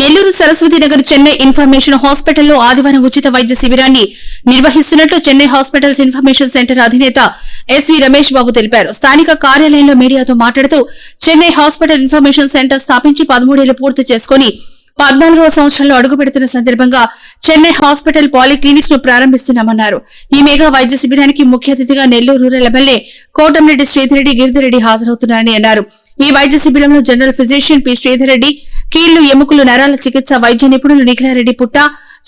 Nellore Saraswati Nagar Chennai information హాస్పిటల్లో ఆదివారం ఉచిత వైద్య శిబిరాన్ని నిర్వహిస్తున్నట్లు చెన్నై హాస్పిటల్స్ ఇన్ఫర్మేషన్ సెంటర్ అధినేత ఎస్వి రమేష్ బాబు తెలిపారు. స్థానిక కార్యాలయంలో మీడియాతో మాట్లాడుతూ చెన్నై హాస్పిటల్ ఇన్ఫర్మేషన్ సెంటర్ స్థాపించి 13 ఏళ్లు పూర్తి చేసుకుని 14వ సంవత్సరంలో అడుగుపెడుతున్న సందర్భంగా చెన్నై హాస్పిటల్ పాలిక్లినిక్స్ ను ప్రారంభిస్తున్నామన్నారు. ఈ మెగా వైద్య శిబిరానికి ముఖ్య అతిథిగా నెల్లూరు రూరల్ ఎమ్మెల్యే కోటంరెడ్డి శ్రీధర్రెడ్డి గిరిధర్రెడ్డి హాజరవుతున్నారని అన్నారు. ఈ వైద్య శిబిరంలో జనరల్ ఫిజిషియన్ పి శ్రీధర్రెడ్డి, కీళ్లు ఎముకలు నరాల చికిత్స వైద్య నిపుణులు నిఖిలారెడ్డి పుట్ట,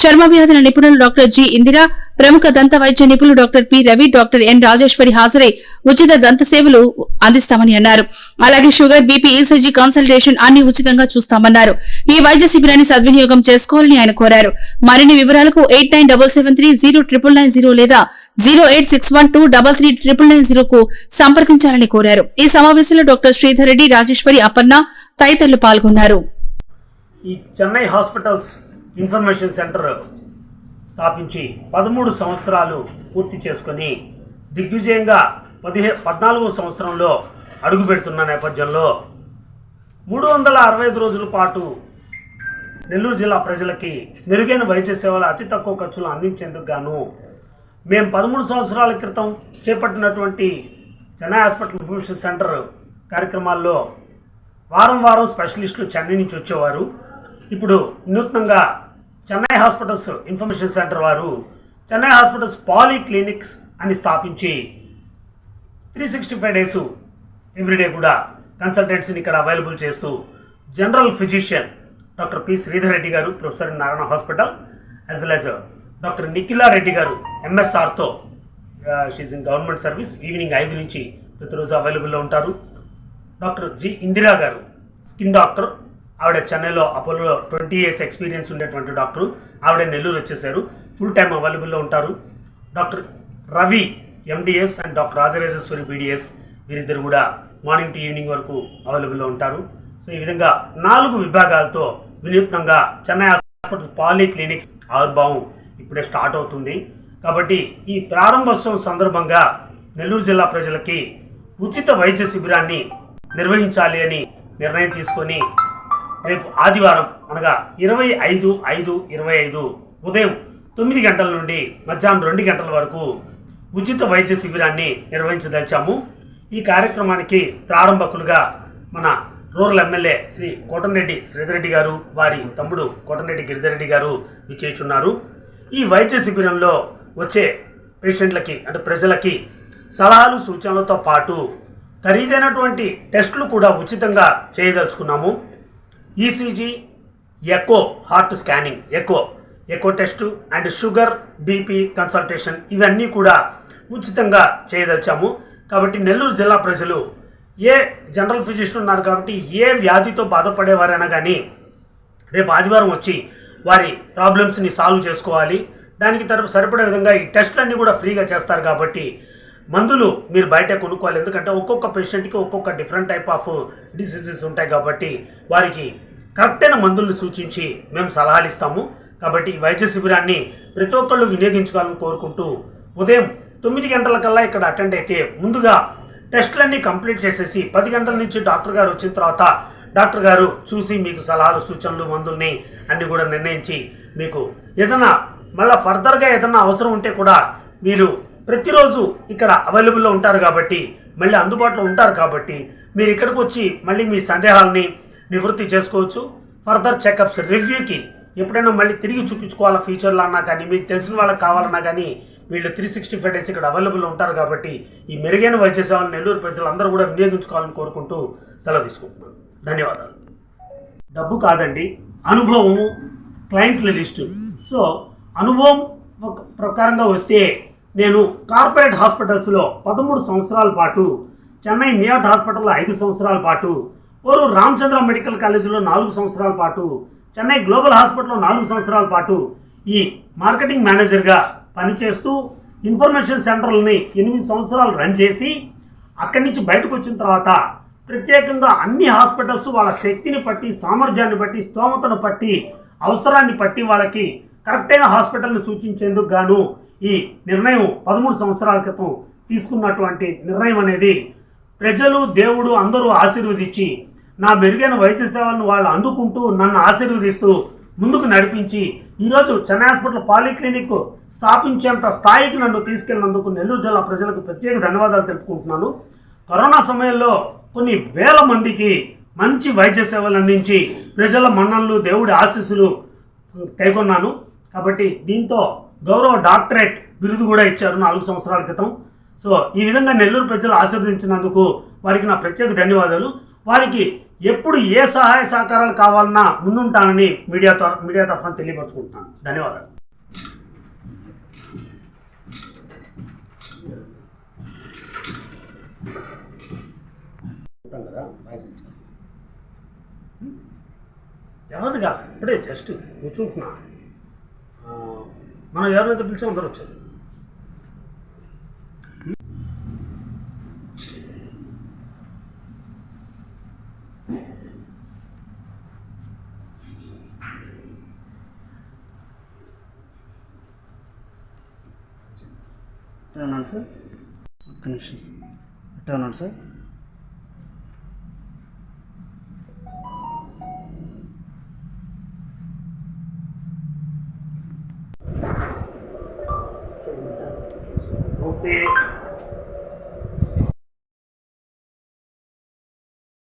చర్మ వ్యాధుల నిపుణులు డాక్టర్ జి ఇందిరా, ప్రముఖ దంత వైద్య నిపుణులు doctor P Ravi, doctor N Rajeshwari హాజరై ఉచిత దంత సేవలు అందిస్తామని అన్నారు. అలాగే షుగర్, బీపీ, ఈసీజీ కన్సల్టేషన్ అన్ని ఉచితంగా చూస్తామన్నారు. ఈ వైద్య శిబిరాన్ని సద్వినియోగం చేసుకోవాలని ఆయన కోరారు. మరిన్ని వివరాలకు 8977309990 లేదా 08612339990 కు సంప్రదించాలని కోరారు. ఈ సమావేశంలో డాక్టర్ శ్రీధర్ రెడ్డి, రాజేశ్వరి, అపర్ణ తదితరులు పాల్గొన్నారు. ఈ చెన్నై హాస్పిటల్స్ ఇన్ఫర్మేషన్ సెంటర్ స్థాపించి 13 సంవత్సరాలు పూర్తి చేసుకుని దిగ్విజయంగా 14వ సంవత్సరంలో అడుగుపెడుతున్న నేపథ్యంలో 365 రోజుల పాటు నెల్లూరు జిల్లా ప్రజలకి మెరుగైన వైద్య సేవలు అతి తక్కువ ఖర్చులు అందించేందుకు గాను మేము 13 సంవత్సరాల క్రితం చేపట్టినటువంటి చెన్నై హాస్పిటల్ ఇన్ఫర్మేషన్ సెంటర్ కార్యక్రమాల్లో వారం స్పెషలిస్టులు చెన్నై నుంచి వచ్చేవారు. ఇప్పుడు వినూత్నంగా చెన్నై హాస్పిటల్స్ ఇన్ఫర్మేషన్ సెంటర్ వారు చెన్నై హాస్పిటల్స్ పాలిక్లినిక్స్ అని స్థాపించి 365 డేస్ ఎవ్రీడే కూడా కన్సల్టెంట్స్ని ఇక్కడ అవైలబుల్ చేస్తూ general physician doctor P Sridhar Reddy గారు, professor in Narayana hospital, as well as doctor Nikhila Reddy గారు ఎంఎస్ఆర్తో, she's in government service, evening 5 నుంచి ప్రతిరోజు అవైలబుల్లో ఉంటారు. డాక్టర్ జి ఇందిరా గారు స్కిన్ డాక్టర్, ఆవిడ చెన్నైలో అపోలో 20 years ఎక్స్పీరియన్స్ ఉండేటువంటి డాక్టరు, ఆవిడ నెల్లూరు వచ్చేసారు, ఫుల్ టైం అవైలబుల్లో ఉంటారు. Doctor Ravi MDS and doctor Rajarajeshwari BDS, వీరిద్దరు కూడా మార్నింగ్ టు ఈవినింగ్ వరకు అవైలబుల్లో ఉంటారు. సో ఈ విధంగా 4 విభాగాలతో వినూత్నంగా చెన్నై హాస్పిటల్ పాలిక్లినిక్స్ ఆవిర్భావం ఇప్పుడే స్టార్ట్ అవుతుంది. కాబట్టి ఈ ప్రారంభోత్సవం సందర్భంగా నెల్లూరు జిల్లా ప్రజలకి ఉచిత వైద్య శిబిరాన్ని నిర్వహించాలి అని నిర్ణయం తీసుకొని రేపు ఆదివారం అనగా 25/5/25 ఉదయం 9 గంటల నుండి మధ్యాహ్నం 2 గంటల వరకు ఉచిత వైద్య శిబిరాన్ని నిర్వహించదలిచాము. ఈ కార్యక్రమానికి ప్రారంభకులుగా మన రూరల్ ఎమ్మెల్యే శ్రీ కోటంరెడ్డి శ్రీధర్రెడ్డి గారు, వారి తమ్ముడు కోటంరెడ్డి గిరిధర్రెడ్డి గారు విచ్చేస్తున్నారు. ఈ వైద్య శిబిరంలో వచ్చే పేషెంట్లకి అంటే ప్రజలకి సలహాలు సూచనలతో పాటు ఖరీదైనటువంటి టెస్టులు కూడా ఉచితంగా చేయదలుచుకున్నాము. ECG, echo, heart scanning, echo test and sugar, BP consultation ఇవన్నీ కూడా ఉచితంగా చేయదలిచాము. కాబట్టి నెల్లూరు జిల్లా ప్రజలు ఏ జనరల్ ఫిజిషియన్ ఉన్నారు కాబట్టి ఏ వ్యాధితో బాధపడేవారైనా కానీ రేపు ఆదివారం వచ్చి వారి ప్రాబ్లమ్స్ని సాల్వ్ చేసుకోవాలి. దానికి సరిపడే విధంగా ఈ టెస్టులన్నీ కూడా ఫ్రీగా చేస్తారు. కాబట్టి మందులు మీరు బయట కొనుక్కోవాలి, ఎందుకంటే ఒక్కొక్క పేషెంట్కి ఒక్కొక్క డిఫరెంట్ టైప్ ఆఫ్ డిసీజెస్ ఉంటాయి. కాబట్టి వారికి కరెక్ట్ అయిన మందులను సూచించి మేము సలహాలు ఇస్తాము. కాబట్టి ఈ వైద్య శిబిరాన్ని ప్రతి ఒక్కళ్ళు వినియోగించుకోవాలని కోరుకుంటూ ఉదయం 9 గంటలకల్లా ఇక్కడ అటెండ్ అయితే ముందుగా టెస్టులన్నీ కంప్లీట్ చేసేసి 10 గంటల నుంచి డాక్టర్ గారు వచ్చిన తర్వాత డాక్టర్ గారు చూసి మీకు సలహాలు సూచనలు మందుల్ని అన్నీ కూడా నిర్ణయించి మీకు ఏదైనా మళ్ళీ ఫర్దర్గా ఏదైనా అవసరం ఉంటే కూడా మీరు ప్రతిరోజు ఇక్కడ అవైలబుల్లో ఉంటారు కాబట్టి, మళ్ళీ అందుబాటులో ఉంటారు కాబట్టి మీరు ఇక్కడికి వచ్చి మళ్ళీ మీ సందేహాలని నివృత్తి చేసుకోవచ్చు. ఫర్దర్ చెకప్స్, రివ్యూకి ఎప్పుడైనా మళ్ళీ తిరిగి చూపించుకోవాలా ఫ్యూచర్లో అన్నా కానీ, మీకు తెలిసిన వాళ్ళకి కావాలన్నా కానీ వీళ్ళు 365 డేస్ ఇక్కడ అవైలబుల్లో ఉంటారు. కాబట్టి ఈ మెరుగైన వైద్య సేవలు నెల్లూరు ప్రజలందరూ కూడా వినియోగించుకోవాలని కోరుకుంటూ సెలవు తీసుకుంటున్నాను. ధన్యవాదాలు. డబ్బు కాదండి, అనుభవము, క్లయింట్ల లిస్టు. సో అనుభవం ప్రకారంగా వస్తే నేను కార్పొరేట్ హాస్పిటల్స్లో 13 సంవత్సరాల పాటు, చెన్నై మియాట్ హాస్పిటల్లో 5 సంవత్సరాల పాటు, పోరూరు రామచంద్ర మెడికల్ కాలేజీలో 4 సంవత్సరాల పాటు, చెన్నై గ్లోబల్ హాస్పిటల్లో 4 సంవత్సరాల పాటు ఈ మార్కెటింగ్ మేనేజర్గా పనిచేస్తూ ఇన్ఫర్మేషన్ సెంటర్లని 8 సంవత్సరాలు రన్ చేసి అక్కడి నుంచి బయటకు వచ్చిన తర్వాత ప్రత్యేకంగా అన్ని హాస్పిటల్స్ వాళ్ళ శక్తిని బట్టి, సామర్థ్యాన్ని బట్టి, స్తోమతను బట్టి, అవసరాన్ని బట్టి వాళ్ళకి కరెక్ట్ అయిన హాస్పిటల్ని సూచించేందుకు గాను ఈ నిర్ణయం 13 సంవత్సరాల క్రితం తీసుకున్నటువంటి నిర్ణయం అనేది ప్రజలు, దేవుడు అందరూ ఆశీర్వదించి నా మెరుగైన వైద్య సేవలను వాళ్ళు అందుకుంటూ నన్ను ఆశీర్వదిస్తూ ముందుకు నడిపించి ఈరోజు చెన్నై హాస్పిటల్ పాలిక్లినిక్ స్థాపించేంత స్థాయికి నన్ను తీసుకెళ్లినందుకు నెల్లూరు జిల్లా ప్రజలకు ప్రత్యేక ధన్యవాదాలు తెలుపుకుంటున్నాను. కరోనా సమయంలో కొన్ని వేల మందికి మంచి వైద్య సేవలు అందించి ప్రజల మన్ననలు, దేవుడి ఆశీస్సులు కైకొన్నాను. కాబట్టి దీంతో గౌరవ డాక్టరేట్ బిరుదు కూడా ఇచ్చారు 4 సంవత్సరాల క్రితం. సో ఈ విధంగా నెల్లూరు ప్రజలు ఆశీర్వదించినందుకు వారికి నా ప్రత్యేక ధన్యవాదాలు. వారికి ఎప్పుడు ఏ సహాయ సహకారాలు కావాలన్నా ముందుంటానని మీడియా తరఫున తెలియపరుచుకుంటున్నాను. ధన్యవాదాలు. కదా ఎవరిది కాదు, ఇప్పుడే జస్ట్ కూర్చుంటున్నా. మనం ఎవరినైతే పిలిచాం అందరూ వచ్చారు. ఉన్నాను సార్, కనెక్షన్స్ ఎట్లా ఉన్నాను సార్. Você